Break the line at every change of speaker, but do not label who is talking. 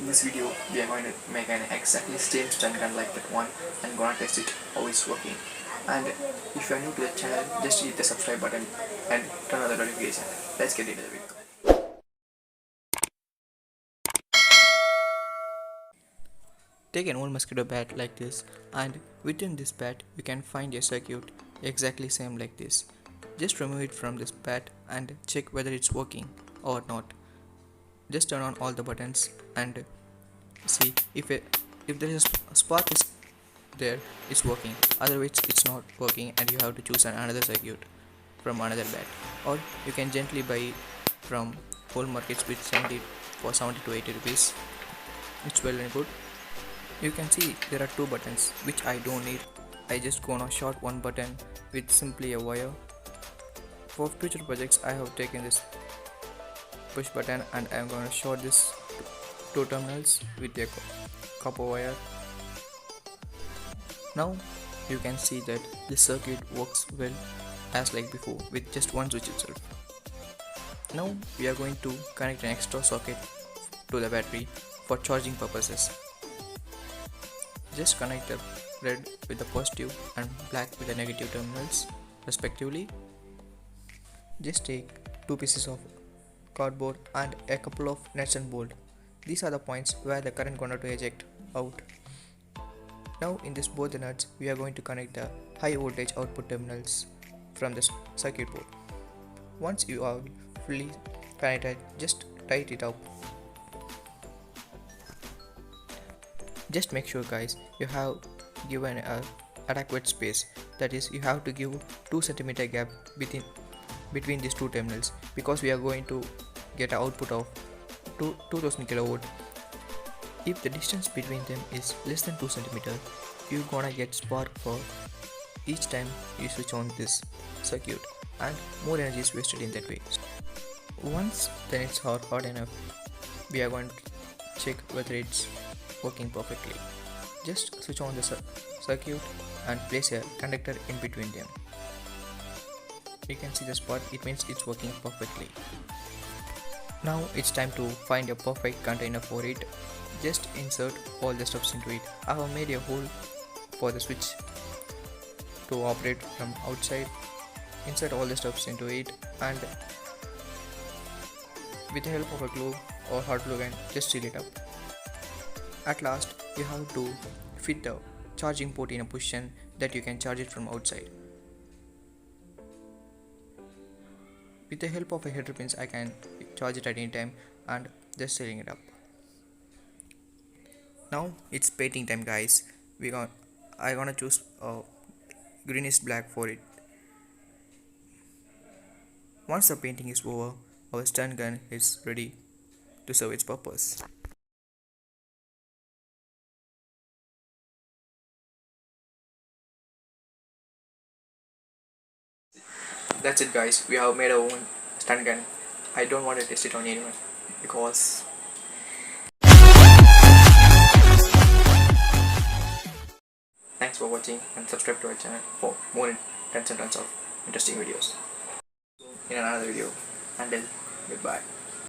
In this video, we are going to make an exactly same stun gun like that one and gonna test it how it's working. And if you are new to the channel, just hit the subscribe button and turn on the notification. Let's get into the video. Take an old mosquito bat like this, and within this bat you can find a circuit exactly same like this. Just remove it from this bat and check whether it's working or not. Just turn on all the buttons and see if there is a spark is there, it's working. Otherwise it's not working and you have to choose another circuit from another bat, or you can gently buy from whole markets with 70 for 70 to 80 rupees. It's well and good. You can see there are two buttons which I don't need. I just gonna short one button with simply a wire. For future projects I have taken this push button and I am gonna short this two terminals with a copper wire. Now you can see that this circuit works well as like before with just one switch itself. Now we are going to connect an extra socket to the battery for charging purposes. Just connect the red with the positive and black with the negative terminals respectively. Just take two pieces of cardboard and a couple of nuts and bolts. These are the points where the current going to eject out. Now in this both the nuts we are going to connect the high voltage output terminals from this circuit board. Once you are fully connected, just tight it up. Just make sure guys you have given adequate space, that is you have to give 2 cm gap between these two terminals, because we are going to get an output of 2000 kV. If the distance between them is less than 2 cm, you're gonna get spark for each time you switch on this circuit, and more energy is wasted in that way. Once the nets are hot enough, we are going to check whether it's working perfectly. Just switch on the circuit and place a conductor in between them. You can see the spot, it means it's working perfectly. Now it's time to find a perfect container for it. Just insert all the stuffs into it. I have made a hole for the switch to operate from outside. Insert all the stuffs into it and with the help of a glue or hot glue gun, just seal it up. At last, you have to fit the charging port in a position that you can charge it from outside. With the help of a header pins, I can charge it at any time and just sealing it up. Now it's painting time guys. I gonna choose a greenish black for it. Once the painting is over, our stun gun is ready to serve its purpose. That's it guys, we have made our own stun gun. I don't want to test it on anyone because thanks for watching and subscribe to our channel for more tons and tons of interesting videos in another video. Until goodbye.